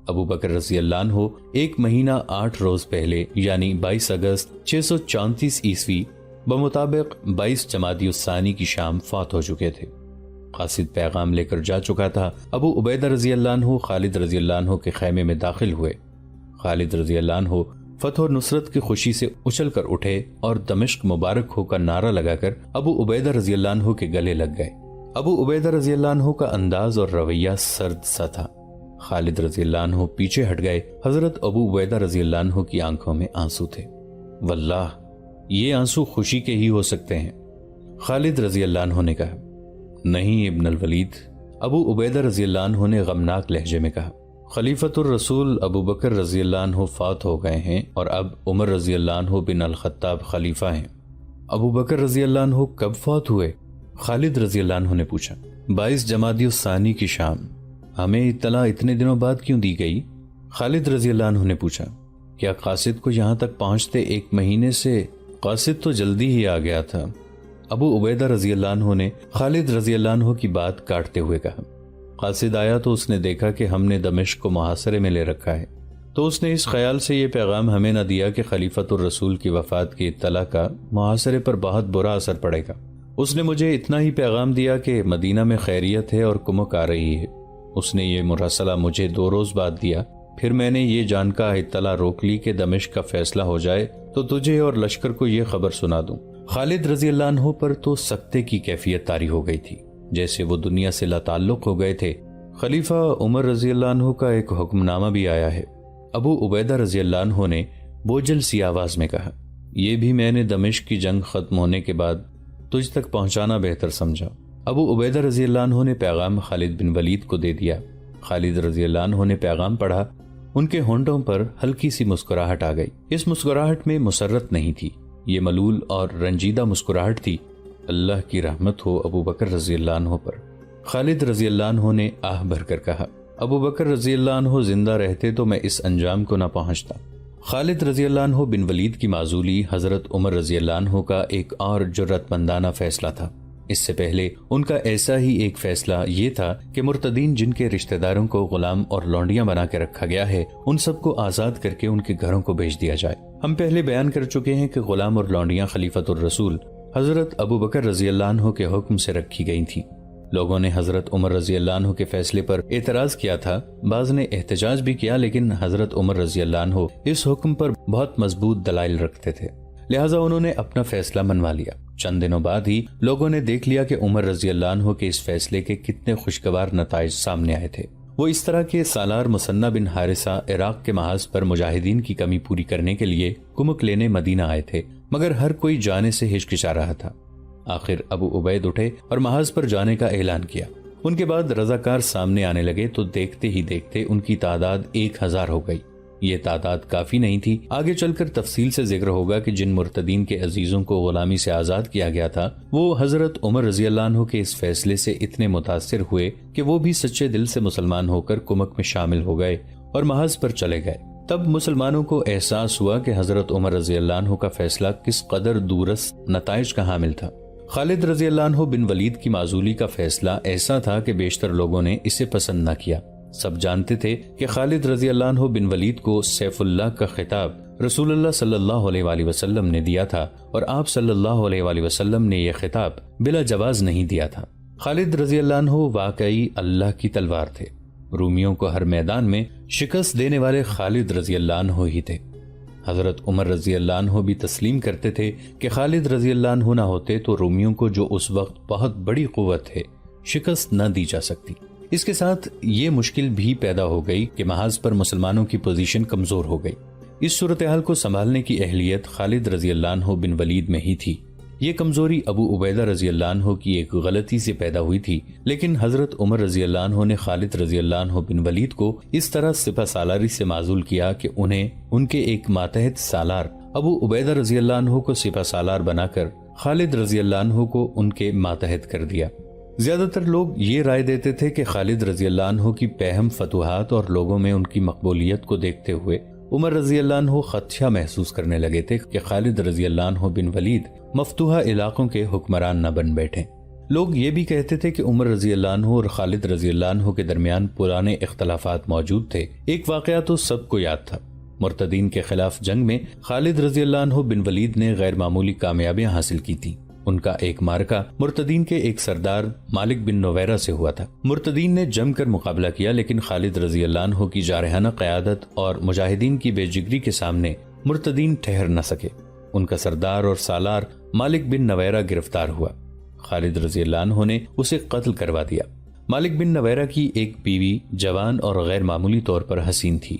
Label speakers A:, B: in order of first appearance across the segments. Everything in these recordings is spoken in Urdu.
A: ابو بکر رضی اللہ عنہ 1 مہینہ 8 روز پہلے یعنی 22 اگست 634 عیسوی بمطابق 22 جمادی الثانی کی شام فوت ہو چکے تھے۔ قاصد پیغام لے کر جا چکا تھا۔ ابو عبیدہ رضی اللہ عنہ خالد رضی اللہ عنہ کے خیمے میں داخل ہوئے۔ خالد رضی اللہ عنہ فتح و نصرت کی خوشی سے اچھل کر اٹھے اور دمشق مبارک ہو کا نعرہ لگا کر ابو عبیدہ رضی اللہ عنہ کے گلے لگ گئے۔ ابو عبیدہ رضی اللہ عنہ کا انداز اور رویہ سرد سا تھا۔ خالد رضی اللہ عنہ پیچھے ہٹ گئے۔ حضرت ابو عبیدہ رضی اللہ عنہ کی آنکھوں میں آنسو تھے۔ واللہ یہ آنسو خوشی کے ہی ہو سکتے ہیں۔ خالد رضی اللہ عنہ نے کہا، نہیں ابن الولید۔ ابو عبیدہ رضی اللہ عنہ نے غمناک لہجے میں کہا، خلیفۃ الرسول ابو بکر رضی اللہ عنہ فوت ہو گئے ہیں اور اب عمر رضی اللہ عنہ بن الخطاب خلیفہ ہیں۔ ابو بکر رضی اللہ عنہ کب فوت ہوئے؟ خالد رضی اللہ عنہ نے پوچھا۔ 22 جمادی الثانی کی شام۔ ہمیں اطلاع اتنے دنوں بعد کیوں دی گئی؟ خالد رضی اللہ عنہ نے پوچھا۔ کیا قاصد کو یہاں تک پہنچتے 1 مہینے سے؟ قاصد تو جلدی ہی آ گیا تھا۔ ابو عبیدہ رضی اللہ عنہ نے خالد رضی اللہ عنہ کی بات کاٹتے ہوئے کہا، قاصد آیا تو اس نے دیکھا کہ ہم نے دمشق کو محاصرے میں لے رکھا ہے، تو اس نے اس خیال سے یہ پیغام ہمیں نہ دیا کہ خلیفۃ الرسول کی وفات کی اطلاع کا محاصرے پر بہت برا اثر پڑے گا۔ اس نے مجھے اتنا ہی پیغام دیا کہ مدینہ میں خیریت ہے اور کمک آ رہی ہے۔ اس نے یہ مراسلہ مجھے 2 روز بعد دیا۔ پھر میں نے یہ جان کا اطلاع روک لی کہ دمشق کا فیصلہ ہو جائے تو تجھے اور لشکر کو یہ خبر سنا دوں۔ خالد رضی اللہ عنہ پر تو سکتے کی کیفیت طاری ہو گئی تھی، جیسے وہ دنیا سے لا تعلق ہو گئے تھے۔ خلیفہ عمر رضی اللہ عنہ کا ایک حکم نامہ بھی آیا ہے۔ ابو عبیدہ رضی اللہ عنہ نے بوجھل سی آواز میں کہا، یہ بھی میں نے دمشق کی جنگ ختم ہونے کے بعد تجھ تک پہنچانا بہتر سمجھا۔ ابو عبیدہ رضی اللہ عنہ نے پیغام خالد بن ولید کو دے دیا۔ خالد رضی اللہ عنہ نے پیغام پڑھا۔ ان کے ہونٹوں پر ہلکی سی مسکراہٹ آ گئی۔ اس مسکراہٹ میں مسرت نہیں تھی، یہ ملول اور رنجیدہ مسکراہٹ تھی۔ اللہ کی رحمت ہو ابو بکر رضی اللہ عنہ پر۔ خالد رضی اللہ عنہ نے آہ بھر کر کہا، ابو بکر رضی اللہ عنہ زندہ رہتے تو میں اس انجام کو نہ پہنچتا۔ خالد رضی اللہ عنہ بن ولید کی معزولی حضرت عمر رضی اللہ عنہ کا ایک اور جرأت مندانہ فیصلہ تھا۔ اس سے پہلے ان کا ایسا ہی ایک فیصلہ یہ تھا کہ مرتدین جن کے رشتہ داروں کو غلام اور لونڈیاں بنا کے رکھا گیا ہے ان سب کو آزاد کر کے ان کے گھروں کو بھیج دیا جائے۔ ہم پہلے بیان کر چکے ہیں کہ غلام اور لونڈیاں خلیفۃ الرسول حضرت ابو بکر رضی اللہ عنہ کے حکم سے رکھی گئی تھیں۔ لوگوں نے حضرت عمر رضی اللہ عنہ کے فیصلے پر اعتراض کیا تھا، بعض نے احتجاج بھی کیا، لیکن حضرت عمر رضی اللہ عنہ اس حکم پر بہت مضبوط دلائل رکھتے تھے، لہٰذا انہوں نے اپنا فیصلہ منوا لیا۔ چند دنوں بعد ہی لوگوں نے دیکھ لیا کہ عمر رضی اللہ عنہ کے اس فیصلے کے کتنے خوشگوار نتائج سامنے آئے تھے۔ وہ اس طرح کے سالار مثنہ بن حارثہ عراق کے محاذ پر مجاہدین کی کمی پوری کرنے کے لیے کمک لینے مدینہ آئے تھے، مگر ہر کوئی جانے سے ہچکچا رہا تھا۔ آخر ابو عبید اٹھے اور محاذ پر جانے کا اعلان کیا۔ ان کے بعد رضاکار سامنے آنے لگے تو دیکھتے ہی دیکھتے ان کی تعداد 1000 ہو گئی۔ یہ تعداد کافی نہیں تھی۔ آگے چل کر تفصیل سے ذکر ہوگا کہ جن مرتدین کے عزیزوں کو غلامی سے آزاد کیا گیا تھا وہ حضرت عمر رضی اللہ عنہ کے اس فیصلے سے اتنے متاثر ہوئے کہ وہ بھی سچے دل سے مسلمان ہو کر کمک میں شامل ہو گئے اور محاذ پر چلے گئے۔ تب مسلمانوں کو احساس ہوا کہ حضرت عمر رضی اللہ عنہ کا فیصلہ کس قدر دورست نتائج کا حامل تھا۔ خالد رضی اللہ عنہ بن ولید کی معزولی کا فیصلہ ایسا تھا کہ بیشتر لوگوں نے اسے پسند نہ کیا۔ سب جانتے تھے کہ خالد رضی اللہ عنہ بن ولید کو سیف اللہ کا خطاب رسول اللہ صلی اللہ علیہ وآلہ وسلم نے دیا تھا اور آپ صلی اللہ علیہ وآلہ وسلم نے یہ خطاب بلا جواز نہیں دیا تھا۔ خالد رضی اللہ عنہ واقعی اللہ کی تلوار تھے۔ رومیوں کو ہر میدان میں شکست دینے والے خالد رضی اللہ عنہ ہی تھے۔ حضرت عمر رضی اللہ عنہ بھی تسلیم کرتے تھے کہ خالد رضی اللہ عنہ نہ ہوتے تو رومیوں کو جو اس وقت بہت بڑی قوت ہے شکست نہ دی جا سکتی۔ اس کے ساتھ یہ مشکل بھی پیدا ہو گئی کہ محاذ پر مسلمانوں کی پوزیشن کمزور ہو گئی۔ اس صورتحال کو سنبھالنے کی اہلیت خالد رضی اللہ عنہ بن ولید میں ہی تھی۔ یہ کمزوری ابو عبیدہ رضی اللہ عنہ کی ایک غلطی سے پیدا ہوئی تھی، لیکن حضرت عمر رضی اللہ عنہ نے خالد رضی اللہ عنہ بن ولید کو اس طرح سپہ سالاری سے معزول کیا کہ انہیں ان کے ایک ماتحت سالار ابو عبیدہ رضی اللہ عنہ کو سپہ سالار بنا کر خالد رضی اللہ عنہ کو ان کے ماتحت کر دیا۔ زیادہ تر لوگ یہ رائے دیتے تھے کہ خالد رضی اللہ عنہ کی پہم فتوحات اور لوگوں میں ان کی مقبولیت کو دیکھتے ہوئے عمر رضی اللہ عنہ خدشہ محسوس کرنے لگے تھے کہ خالد رضی اللہ عنہ بن ولید مفتوحہ علاقوں کے حکمران نہ بن بیٹھیں۔ لوگ یہ بھی کہتے تھے کہ عمر رضی اللہ عنہ اور خالد رضی اللہ عنہ کے درمیان پرانے اختلافات موجود تھے۔ ایک واقعہ تو سب کو یاد تھا، مرتدین کے خلاف جنگ میں خالد رضی اللہ عنہ بن ولید نے غیر معمولی کامیابیاں حاصل کی تھیں۔ ان کا ایک مارکہ مرتدین کے ایک سردار مالک بن نویرہ سے ہوا تھا۔ مرتدین نے جم کر مقابلہ کیا، لیکن خالد رضی اللہ عنہ کی جارحانہ قیادت اور مجاہدین کی بے جگری کے سامنے مرتدین ٹھہر نہ سکے۔ ان کا سردار اور سالار مالک بن نویرہ گرفتار ہوا۔ خالد رضی اللہ عنہ نے اسے قتل کروا دیا۔ مالک بن نویرہ کی ایک بیوی جوان اور غیر معمولی طور پر حسین تھی۔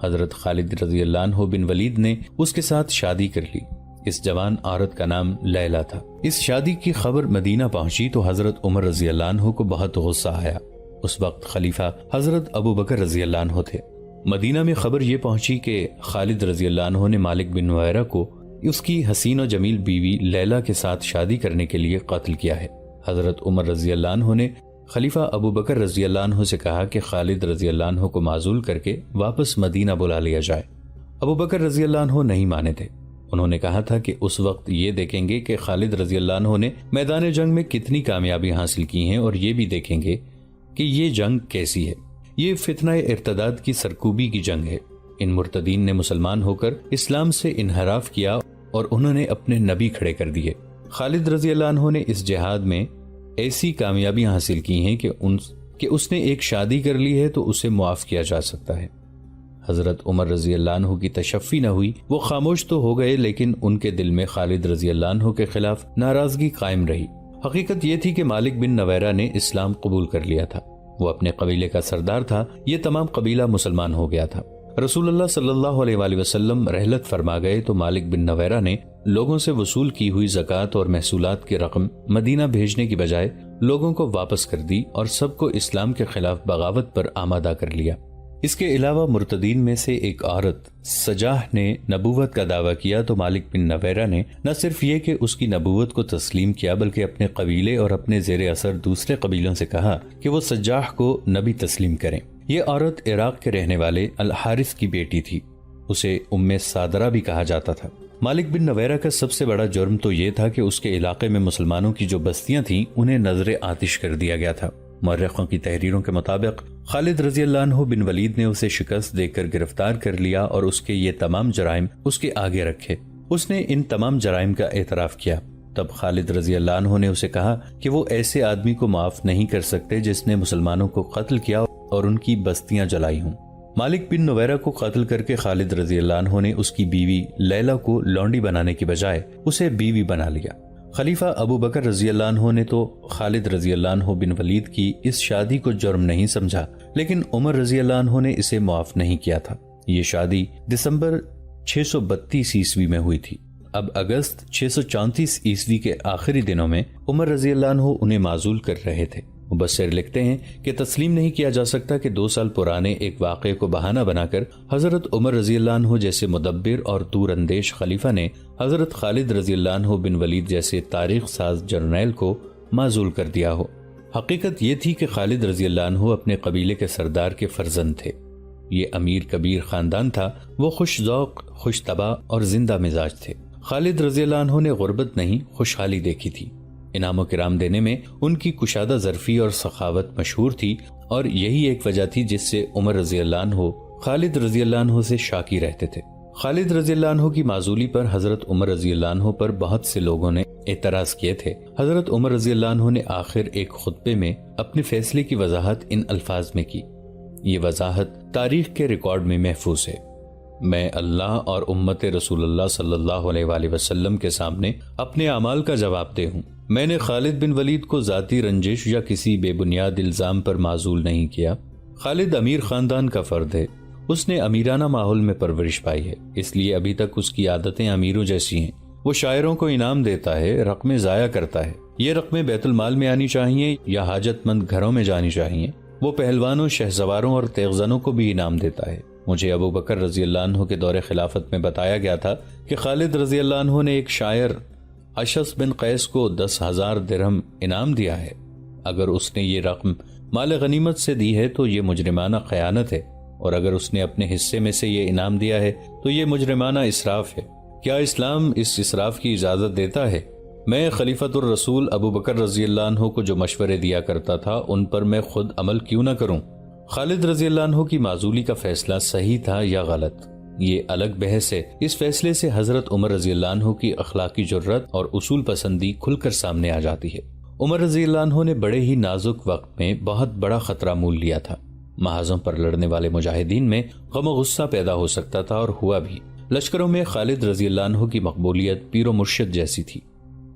A: حضرت خالد رضی اللہ عنہ بن ولید نے اس کے ساتھ شادی کر لی۔ اس جوان عورت کا نام لیلا تھا۔ اس شادی کی خبر مدینہ پہنچی تو حضرت عمر رضی اللہ عنہ کو بہت غصہ آیا۔ اس وقت خلیفہ حضرت ابو بکر رضی اللہ عنہ تھے۔ مدینہ میں خبر یہ پہنچی کہ خالد رضی اللہ عنہ نے مالک بن نویرہ کو اس کی حسین و جمیل بیوی لیلا کے ساتھ شادی کرنے کے لیے قتل کیا ہے۔ حضرت عمر رضی اللہ عنہ نے خلیفہ ابو بکر رضی اللہ عنہ سے کہا کہ خالد رضی اللہ عنہ کو معزول کر کے واپس مدینہ بلا لیا جائے۔ ابو بکر رضی اللہ عنہ نہیں مانے تھے۔ انہوں نے کہا تھا کہ اس وقت یہ دیکھیں گے کہ خالد رضی اللہ عنہ نے میدان جنگ میں کتنی کامیابی حاصل کی ہیں، اور یہ بھی دیکھیں گے کہ یہ جنگ کیسی ہے۔ یہ فتنہ ارتداد کی سرکوبی کی جنگ ہے۔ ان مرتدین نے مسلمان ہو کر اسلام سے انحراف کیا اور انہوں نے اپنے نبی کھڑے کر دیے۔ خالد رضی اللہ عنہ نے اس جہاد میں ایسی کامیابیاں حاصل کی ہیں کہ اس نے ایک شادی کر لی ہے تو اسے معاف کیا جا سکتا ہے۔ حضرت عمر رضی اللہ عنہ کی تشفی نہ ہوئی، وہ خاموش تو ہو گئے، لیکن ان کے دل میں خالد رضی اللہ عنہ کے خلاف ناراضگی قائم رہی۔ حقیقت یہ تھی کہ مالک بن نویرہ نے اسلام قبول کر لیا تھا، وہ اپنے قبیلے کا سردار تھا، یہ تمام قبیلہ مسلمان ہو گیا تھا۔ رسول اللہ صلی اللہ علیہ وآلہ وسلم رحلت فرما گئے تو مالک بن نویرہ نے لوگوں سے وصول کی ہوئی زکوٰۃ اور محصولات کی رقم مدینہ بھیجنے کی بجائے لوگوں کو واپس کر دی اور سب کو اسلام کے خلاف بغاوت پر آمادہ کر لیا۔ اس کے علاوہ مرتدین میں سے ایک عورت سجاح نے نبوت کا دعویٰ کیا تو مالک بن نویرہ نے نہ صرف یہ کہ اس کی نبوت کو تسلیم کیا، بلکہ اپنے قبیلے اور اپنے زیر اثر دوسرے قبیلوں سے کہا کہ وہ سجاح کو نبی تسلیم کریں۔ یہ عورت عراق کے رہنے والے الحارث کی بیٹی تھی، اسے ام صادرہ بھی کہا جاتا تھا۔ مالک بن نویرہ کا سب سے بڑا جرم تو یہ تھا کہ اس کے علاقے میں مسلمانوں کی جو بستیاں تھیں انہیں نذر آتش کر دیا گیا تھا۔ مورخوں کی تحریروں کے مطابق خالد رضی اللہ عنہ بن ولید نے اسے شکست دے کر گرفتار کر لیا اور اس کے یہ تمام جرائم اس کے آگے رکھے۔ اس نے ان تمام جرائم کا اعتراف کیا۔ تب خالد رضی اللہ عنہ نے اسے کہا کہ وہ ایسے آدمی کو معاف نہیں کر سکتے جس نے مسلمانوں کو قتل کیا اور ان کی بستیاں جلائی ہوں۔ مالک بن نویرہ کو قتل کر کے خالد رضی اللہ عنہ نے اس کی بیوی لیلا کو لونڈی بنانے کی بجائے اسے بیوی بنا لیا۔ خلیفہ ابو بکر رضی اللہ عنہ نے تو خالد رضی اللہ عنہ بن ولید کی اس شادی کو جرم نہیں سمجھا، لیکن عمر رضی اللہ عنہ نے اسے معاف نہیں کیا تھا۔ یہ شادی دسمبر 632 عیسوی میں ہوئی تھی۔ اب اگست 634 عیسوی کے آخری دنوں میں عمر رضی اللہ عنہ انہیں معزول کر رہے تھے۔ مبصر لکھتے ہیں کہ تسلیم نہیں کیا جا سکتا کہ 2 سال پرانے ایک واقعے کو بہانہ بنا کر حضرت عمر رضی اللہ عنہ جیسے مدبر اور دور اندیش خلیفہ نے حضرت خالد رضی اللہ عنہ بن ولید جیسے تاریخ ساز جرنیل کو معزول کر دیا ہو۔ حقیقت یہ تھی کہ خالد رضی اللہ عنہ اپنے قبیلے کے سردار کے فرزند تھے۔ یہ امیر کبیر خاندان تھا، وہ خوش ذوق، خوش طبع اور زندہ مزاج تھے۔ خالد رضی اللہ عنہ نے غربت نہیں، خوشحالی دیکھی تھی۔ انعام و کرام دینے میں ان کی کشادہ ظرفی اور سخاوت مشہور تھی، اور یہی ایک وجہ تھی جس سے عمر رضی اللہ عنہ خالد رضی اللہ عنہ سے شاکی رہتے تھے۔ خالد رضی اللہ عنہ کی معزولی پر حضرت عمر رضی اللہ عنہ پر بہت سے لوگوں نے اعتراض کیے تھے۔ حضرت عمر رضی اللہ عنہ نے آخر ایک خطبے میں اپنے فیصلے کی وضاحت ان الفاظ میں کی۔ یہ وضاحت تاریخ کے ریکارڈ میں محفوظ ہے۔ میں اللہ اور امت رسول اللہ صلی اللہ علیہ وآلہ وسلم کے سامنے اپنے اعمال کا جواب دہ ہوں۔ میں نے خالد بن ولید کو ذاتی رنجش یا کسی بے بنیاد الزام پر معزول نہیں کیا۔ خالد امیر خاندان کا فرد ہے، اس نے امیرانہ ماحول میں پرورش پائی ہے، اس لیے ابھی تک اس کی عادتیں امیروں جیسی ہیں۔ وہ شاعروں کو انعام دیتا ہے، رقمیں ضائع کرتا ہے۔ یہ رقمیں بیت المال میں آنی چاہیے یا حاجت مند گھروں میں جانی چاہیے۔ وہ پہلوانوں، شہسواروں اور تیغزنوں کو بھی انعام دیتا ہے۔ مجھے ابو بکر رضی اللہ عنہ کے دور خلافت میں بتایا گیا تھا کہ خالد رضی اللہ عنہ نے ایک شاعر اشعث بن قیس کو 10,000 درہم انعام دیا ہے۔ اگر اس نے یہ رقم مال غنیمت سے دی ہے تو یہ مجرمانہ خیانت ہے، اور اگر اس نے اپنے حصے میں سے یہ انعام دیا ہے تو یہ مجرمانہ اسراف ہے۔ کیا اسلام اس اسراف کی اجازت دیتا ہے؟ میں خلیفۃ الرسول ابو بکر رضی اللہ عنہ کو جو مشورے دیا کرتا تھا ان پر میں خود عمل کیوں نہ کروں؟ خالد رضی اللہ عنہ کی معزولی کا فیصلہ صحیح تھا یا غلط، یہ الگ بحث ہے۔ اس فیصلے سے حضرت عمر رضی اللہ عنہ کی اخلاقی جرات اور اصول پسندی کھل کر سامنے آ جاتی ہے۔ عمر رضی اللہ عنہ نے بڑے ہی نازک وقت میں بہت بڑا خطرہ مول لیا تھا۔ محاذوں پر لڑنے والے مجاہدین میں غم و غصہ پیدا ہو سکتا تھا، اور ہوا بھی۔ لشکروں میں خالد رضی اللہ عنہ کی مقبولیت پیر و مرشد جیسی تھی۔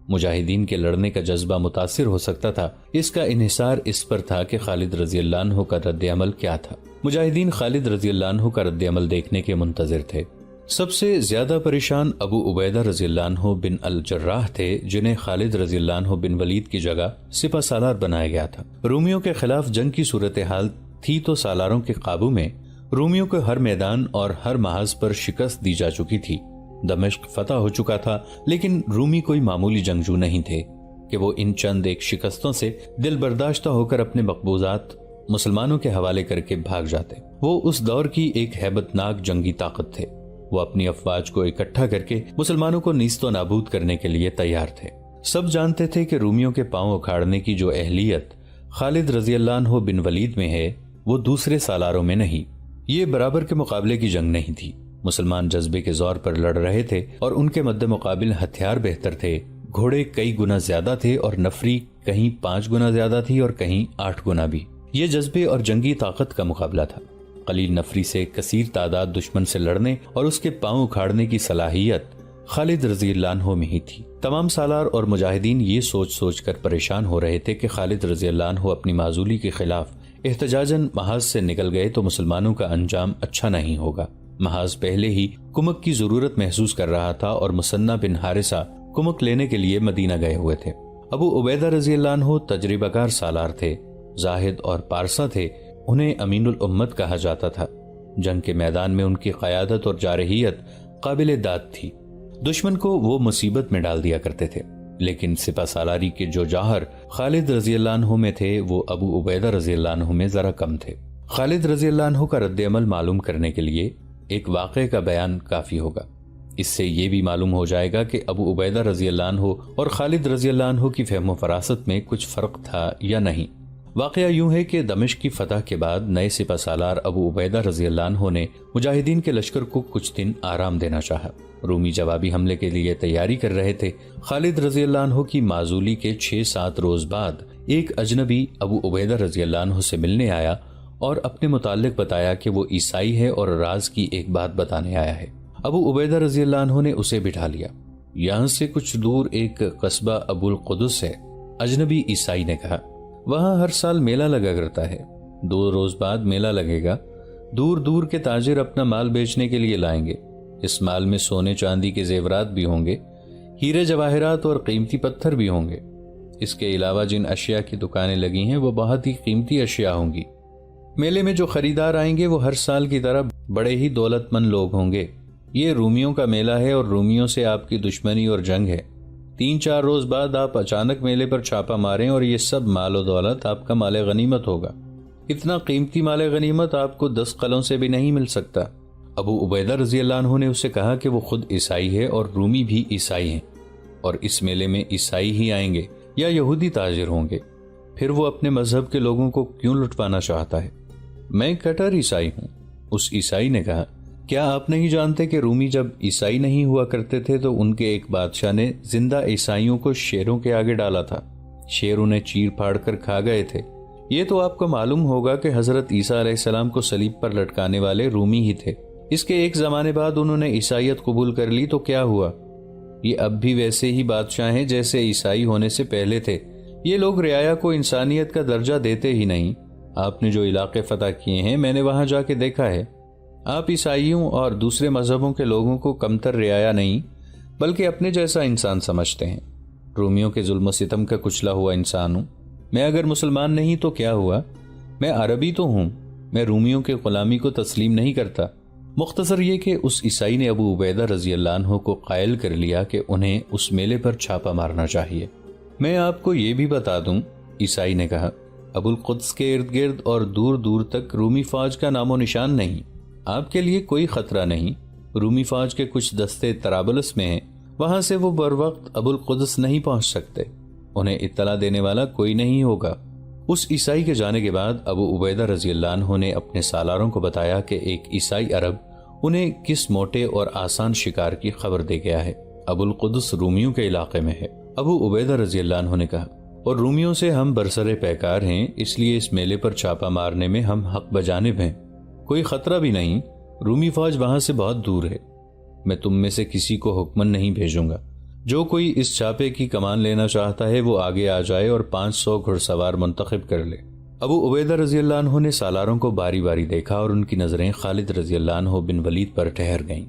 A: مجاہدین کے لڑنے کا جذبہ متاثر ہو سکتا تھا۔ اس کا انحصار اس پر تھا کہ خالد رضی اللہ عنہ کا رد عمل کیا تھا۔ مجاہدین خالد رضی اللہ عنہ کا رد عمل دیکھنے کے منتظر تھے۔ سب سے زیادہ پریشان ابو عبیدہ رضی اللہ عنہ بن الجراح تھے، جنہیں خالد رضی اللہ عنہ بن ولید کی جگہ سپہ سالار بنایا گیا تھا۔ رومیوں کے خلاف جنگ کی صورتحال تھی تو سالاروں کے قابو میں رومیوں کو ہر میدان اور ہر محاذ پر شکست دی جا چکی تھی۔ دمشق فتح ہو چکا تھا، لیکن رومی کوئی معمولی جنگجو نہیں تھے کہ وہ ان چند ایک شکستوں سے دل برداشتہ ہو کر اپنے مقبوضات مسلمانوں کے حوالے کر کے بھاگ جاتے۔ وہ اس دور کی ایک ہیبت ناک جنگی طاقت تھے۔ وہ اپنی افواج کو اکٹھا کر کے مسلمانوں کو نیست و نابود کرنے کے لیے تیار تھے۔ سب جانتے تھے کہ رومیوں کے پاؤں اکھاڑنے کی جو اہلیت خالد رضی اللہ عنہ بن ولید میں ہے، وہ دوسرے سالاروں میں نہیں۔ یہ برابر کے مقابلے کی جنگ نہیں تھی۔ مسلمان جذبے کے زور پر لڑ رہے تھے اور ان کے مد مقابل ہتھیار بہتر تھے۔ گھوڑے کئی گنا زیادہ تھے اور نفری کہیں 5 گنا زیادہ تھی اور کہیں 8 گنا بھی۔ یہ جذبے اور جنگی طاقت کا مقابلہ تھا۔ قلیل نفری سے کثیر تعداد دشمن سے لڑنے اور اس کے پاؤں اکھاڑنے کی صلاحیت خالد رضی اللہ عنہ میں ہی تھی۔ تمام سالار اور مجاہدین یہ سوچ سوچ کر پریشان ہو رہے تھے کہ خالد رضی اللہ عنہ اپنی معزولی کے خلاف احتجاجاً محاذ سے نکل گئے تو مسلمانوں کا انجام اچھا نہیں ہوگا۔ محاذ پہلے ہی کمک کی ضرورت محسوس کر رہا تھا اور مثنہ بن حارثہ کمک لینے کے لیے مدینہ گئے ہوئے تھے۔ ابو عبیدہ رضی اللہ عنہ تجربہ کار سالار تھے، زاہد اور پارسا تھے، انہیں امین الامت کہا جاتا تھا۔ جنگ کے میدان میں ان کی قیادت اور جارحیت قابل داد تھی۔ دشمن کو وہ مصیبت میں ڈال دیا کرتے تھے، لیکن سپہ سالاری کے جو جوہر خالد رضی اللہ عنہ میں تھے وہ ابو عبیدہ رضی اللہ عنہ میں ذرا کم تھے۔ خالد رضی اللہ عنہ کا رد عمل معلوم کرنے کے لیے ایک واقعے کا بیان کافی ہوگا۔ اس سے یہ بھی معلوم ہو جائے گا کہ ابو عبیدہ رضی اللہ عنہ اور خالد رضی اللہ عنہ کی فہم و فراست میں کچھ فرق تھا یا نہیں۔ واقعہ یوں ہے کہ دمشق کی فتح کے بعد نئے سپہ سالار ابو عبیدہ رضی اللہ عنہ نے مجاہدین کے لشکر کو کچھ دن آرام دینا چاہا۔ رومی جوابی حملے کے لیے تیاری کر رہے تھے۔ خالد رضی اللہ عنہ کی معزولی کے 6-7 روز بعد ایک اجنبی ابو عبیدہ رضی اللہ عنہ سے ملنے آیا اور اپنے متعلق بتایا کہ وہ عیسائی ہے اور راز کی ایک بات بتانے آیا ہے۔ ابو عبیدہ رضی اللہ عنہ نے اسے بٹھا لیا۔ یہاں سے کچھ دور ایک قصبہ ابو القدس ہے، اجنبی عیسائی نے کہا۔ وہاں ہر سال میلہ لگا کرتا ہے، 2 روز بعد میلہ لگے گا۔ دور دور کے تاجر اپنا مال بیچنے کے لیے لائیں گے۔ اس مال میں سونے چاندی کے زیورات بھی ہوں گے، ہیرے جواہرات اور قیمتی پتھر بھی ہوں گے۔ اس کے علاوہ جن اشیاء کی دکانیں لگی ہیں وہ بہت ہی قیمتی اشیاء ہوں گی۔ میلے میں جو خریدار آئیں گے وہ ہر سال کی طرح بڑے ہی دولت مند لوگ ہوں گے۔ یہ رومیوں کا میلہ ہے اور رومیوں سے آپ کی دشمنی اور جنگ ہے۔ 3-4 روز بعد آپ اچانک میلے پر چھاپا ماریں اور یہ سب مال و دولت آپ کا مال غنیمت ہوگا۔ اتنا قیمتی مال غنیمت آپ کو 10 قلعوں سے بھی نہیں مل سکتا۔ ابو عبیدہ رضی اللہ عنہ نے اسے کہا کہ وہ خود عیسائی ہے اور رومی بھی عیسائی ہیں، اور اس میلے میں عیسائی ہی آئیں گے یا یہودی تاجر ہوں گے، پھر وہ اپنے مذہب کے لوگوں کو کیوں لٹوانا چاہتا ہے؟ میں کٹر عیسائی ہوں۔ اس عیسائی نے کہا، کیا آپ نہیں جانتے کہ رومی جب عیسائی نہیں ہوا کرتے تھے تو ان کے ایک بادشاہ نے زندہ عیسائیوں کو شیروں کے آگے ڈالا تھا، شیر انہیں چیر پھاڑ کر کھا گئے تھے۔ یہ تو آپ کو معلوم ہوگا کہ حضرت عیسیٰ علیہ السلام کو صلیب پر لٹکانے والے رومی ہی تھے۔ اس کے ایک زمانے بعد انہوں نے عیسائیت قبول کر لی تو کیا ہوا؟ یہ اب بھی ویسے ہی بادشاہ ہیں جیسے عیسائی ہونے سے پہلے تھے۔ یہ لوگ رعایا کو انسانیت کا درجہ دیتے ہی نہیں۔ آپ نے جو علاقے فتح کیے ہیں میں نے وہاں جا کے دیکھا ہے۔ آپ عیسائیوں اور دوسرے مذہبوں کے لوگوں کو کمتر رعایا نہیں بلکہ اپنے جیسا انسان سمجھتے ہیں۔ رومیوں کے ظلم و ستم کا کچلا ہوا انسان ہوں۔ میں اگر مسلمان نہیں تو کیا ہوا؟ میں عربی تو ہوں۔ میں رومیوں کے غلامی کو تسلیم نہیں کرتا۔ مختصر یہ کہ اس عیسائی نے ابو عبیدہ رضی اللہ عنہ کو قائل کر لیا کہ انہیں اس میلے پر چھاپا مارنا چاہیے۔ میں آپ کو یہ بھی بتا دوں، عیسائی نے کہا، ابو القدس کے ارد گرد اور دور دور تک رومی فوج کا نام و نشان نہیں۔ آپ کے لیے کوئی خطرہ نہیں۔ رومی فوج کے کچھ دستے طرابلس میں ہیں وہاں سے وہ بر وقت ابو القدس نہیں پہنچ سکتے، انہیں اطلاع دینے والا کوئی نہیں ہوگا۔ اس عیسائی کے جانے کے بعد ابو عبیدہ رضی اللہ عنہ نے اپنے سالاروں کو بتایا کہ ایک عیسائی عرب انہیں کس موٹے اور آسان شکار کی خبر دے گیا ہے۔ ابو القدس رومیوں کے علاقے میں ہے۔ ابو عبیدہ رضی اللہ عنہ نے کہا، اور رومیوں سے ہم برسر پیکار ہیں، اس لیے اس میلے پر چھاپا مارنے میں ہم حق بجانب ہیں، کوئی خطرہ بھی نہیں، رومی فوج وہاں سے بہت دور ہے، میں تم میں سے کسی کو حکمن نہیں بھیجوں گا، جو کوئی اس چھاپے کی کمان لینا چاہتا ہے وہ آگے آ جائے اور 500 گھڑ سوار منتخب کر لے۔ ابو عبیدہ رضی اللہ عنہ نے سالاروں کو باری باری دیکھا اور ان کی نظریں خالد رضی اللہ عنہ بن ولید پر ٹھہر گئیں۔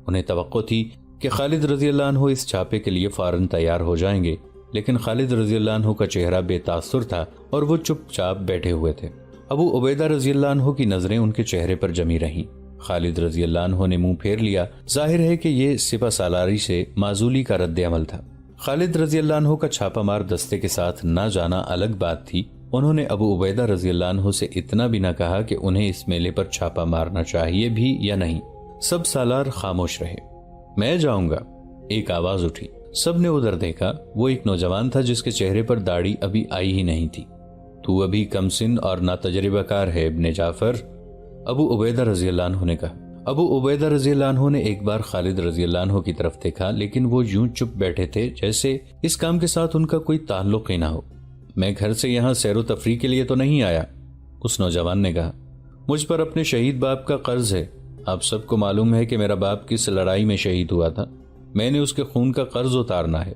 A: انہیں توقع تھی کہ خالد رضی اللہ عنہ اس چھاپے کے لیے فوراً تیار ہو جائیں گے، لیکن خالد رضی اللہ عنہ کا چہرہ بے تاثر تھا اور وہ چپ چاپ بیٹھے ہوئے تھے۔ ابو عبیدہ رضی اللہ عنہ کی نظریں ان کے چہرے پر جمی رہیں۔ خالد رضی اللہ عنہ نے منہ پھیر لیا، ظاہر ہے کہ یہ سپہ سالاری سے معزولی کا رد عمل تھا۔ خالد رضی اللہ عنہ کا چھاپا مار دستے کے ساتھ نہ جانا الگ بات تھی، انہوں نے ابو عبیدہ رضی اللہ عنہ سے اتنا بھی نہ کہا کہ انہیں اس میلے پر چھاپا مارنا چاہیے بھی یا نہیں۔ سب سالار خاموش رہے۔ میں جاؤں گا، ایک آواز اٹھی۔ سب نے ادھر دیکھا، وہ ایک نوجوان تھا جس کے چہرے پر داڑھی ابھی آئی ہی نہیں تھی۔ تو ابھی کم سن اور ناتجربہ کار ہے ابن جعفر، ابو عبیدہ رضی اللہ عنہ نے کہا۔ ابو عبیدہ رضی اللہ عنہ نے ایک بار خالد رضی اللہ عنہ کی طرف دیکھا، لیکن وہ یوں چپ بیٹھے تھے جیسے اس کام کے ساتھ ان کا کوئی تعلق ہی نہ ہو۔ میں گھر سے یہاں سیر و تفریح کے لیے تو نہیں آیا، اس نوجوان نے کہا، مجھ پر اپنے شہید باپ کا قرض ہے۔ آپ سب کو معلوم ہے کہ میرا باپ کس لڑائی میں شہید ہوا تھا، میں نے اس کے خون کا قرض اتارنا ہے۔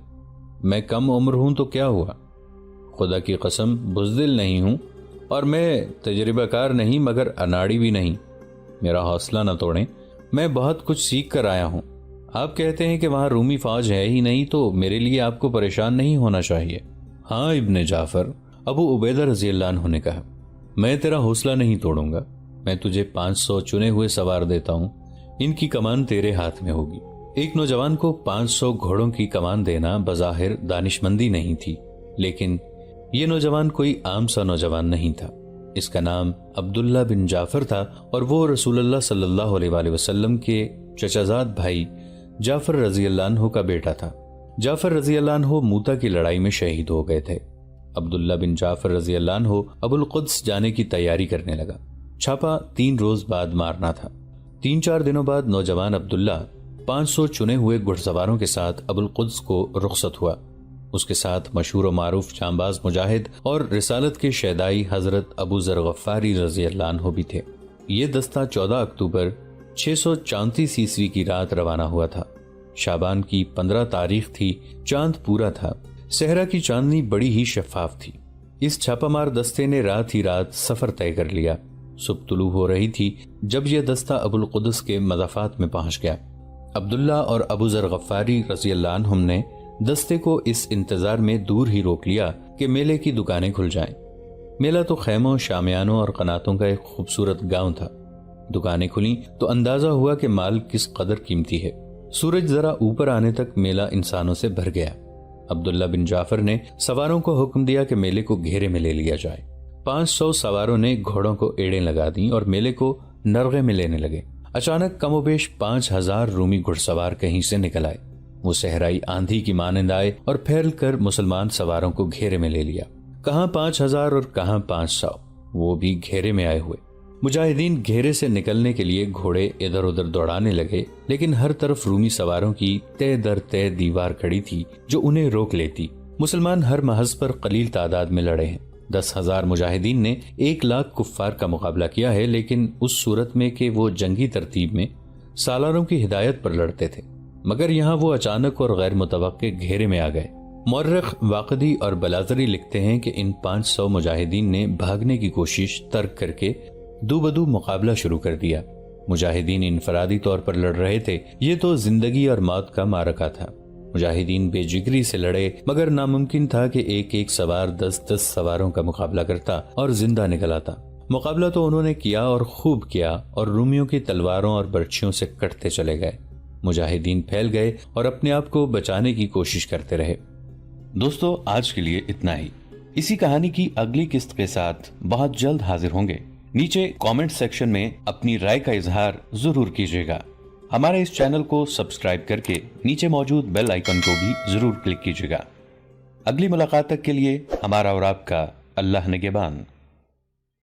A: میں کم عمر ہوں تو کیا ہوا، خدا کی قسم بزدل نہیں ہوں، اور میں تجربہ کار نہیں مگر اناڑی بھی نہیں، میرا حوصلہ نہ توڑیں، میں بہت کچھ سیکھ کر آیا ہوں۔ آپ کہتے ہیں کہ وہاں رومی فوج ہے ہی نہیں تو میرے لیے آپ کو پریشان نہیں ہونا چاہیے۔ ہاں ابن جعفر، ابو عبیدہ رضی اللہ عنہ نے کہا، میں تیرا حوصلہ نہیں توڑوں گا، میں تجھے 500 چنے ہوئے سوار دیتا ہوں، ان کی کمان تیرے ہاتھ میں ہوگی۔ ایک نوجوان کو 500 گھوڑوں کی کمان دینا بظاہر دانش مندی نہیں تھی، لیکن یہ نوجوان کوئی عام سا نوجوان نہیں تھا۔ اس کا نام عبداللہ بن جعفر تھا اور وہ رسول اللہ صلی اللہ علیہ وآلہ وسلم کے چچا زاد بھائی جعفر رضی اللہ عنہ کا بیٹا تھا۔ جعفر رضی اللہ عنہ موتا کی لڑائی میں شہید ہو گئے تھے۔ عبداللہ بن جعفر رضی اللہ عنہ ابو القدس جانے کی تیاری کرنے لگا۔ چھاپا 3 روز بعد مارنا تھا۔ 3-4 دنوں بعد نوجوان عبداللہ 500 چنے ہوئے گھڑ سواروں کے ساتھ ابو القدس کو رخصت ہوا۔ اس کے ساتھ مشہور و معروف جانباز مجاہد اور رسالت کے شیدائی حضرت ابو ذر غفاری رضی اللہ عنہ بھی تھے۔ یہ دستہ 14 اکتوبر 634 عیسوی کی رات روانہ ہوا تھا۔ شعبان کی 15 تاریخ تھی، چاند پورا تھا، صحرا کی چاندنی بڑی ہی شفاف تھی۔ اس چھاپا مار دستے نے رات ہی رات سفر طے کر لیا۔ صبح طلوع ہو رہی تھی جب یہ دستہ ابو القدس کے مضافات میں پہنچ گیا۔ عبداللہ اور ابو ذر غفاری رضی اللہ عنہم نے دستے کو اس انتظار میں دور ہی روک لیا کہ میلے کی دکانیں کھل جائیں۔ میلہ تو خیموں، شامیانوں اور قناتوں کا ایک خوبصورت گاؤں تھا۔ دکانیں کھلیں تو اندازہ ہوا کہ مال کس قدر قیمتی ہے۔ سورج ذرا اوپر آنے تک میلہ انسانوں سے بھر گیا۔ عبداللہ بن جعفر نے سواروں کو حکم دیا کہ میلے کو گھیرے میں لے لیا جائے۔ 500 سواروں نے گھوڑوں کو ایڑیں لگا دیں اور میلے کو نرغے میں لینے لگے۔ اچانک کم و بیش 5000 رومی گھڑ سوار کہیں سے نکل آئے۔ وہ صحرائی آندھی کی مانند آئے اور پھیل کر مسلمان سواروں کو گھیرے میں لے لیا۔ کہاں 5000 اور کہاں 500، وہ بھی گھیرے میں آئے ہوئے۔ مجاہدین گھیرے سے نکلنے کے لیے گھوڑے ادھر ادھر دوڑانے لگے، لیکن ہر طرف رومی سواروں کی تہ در تہ دیوار کھڑی تھی جو انہیں روک لیتی۔ مسلمان ہر محض پر قلیل تعداد میں لڑے ہیں۔ 10,000 مجاہدین نے 1 لاکھ کفار کا مقابلہ کیا ہے، لیکن اس صورت میں کہ وہ جنگی ترتیب میں سالاروں کی ہدایت پر لڑتے تھے، مگر یہاں وہ اچانک اور غیر متوقع گھیرے میں آ گئے۔ مورخ واقدی اور بلازری لکھتے ہیں کہ ان 500 مجاہدین نے بھاگنے کی کوشش ترک کر کے دو بدو مقابلہ شروع کر دیا۔ مجاہدین انفرادی طور پر لڑ رہے تھے، یہ تو زندگی اور موت کا معرکہ تھا۔ مجاہدین بے جگری سے لڑے، مگر ناممکن تھا کہ ایک ایک سوار 10 سواروں کا مقابلہ کرتا اور زندہ نکل آتا۔ مقابلہ تو انہوں نے کیا اور خوب کیا، اور رومیوں کی تلواروں اور برچھیوں سے کٹتے چلے گئے۔ مجاہدین پھیل گئے اور اپنے آپ کو بچانے کی کوشش کرتے رہے۔ دوستو، آج کے لیے اتنا ہی۔ اسی کہانی کی اگلی قسط کے ساتھ بہت جلد حاضر ہوں گے۔ نیچے کامنٹ سیکشن میں اپنی رائے کا اظہار ضرور کیجیے گا۔ ہمارے اس چینل کو سبسکرائب کر کے نیچے موجود بیل آئیکن کو بھی ضرور کلک کیجیے گا۔ اگلی ملاقات تک کے لیے ہمارا اور آپ کا اللہ نگہبان۔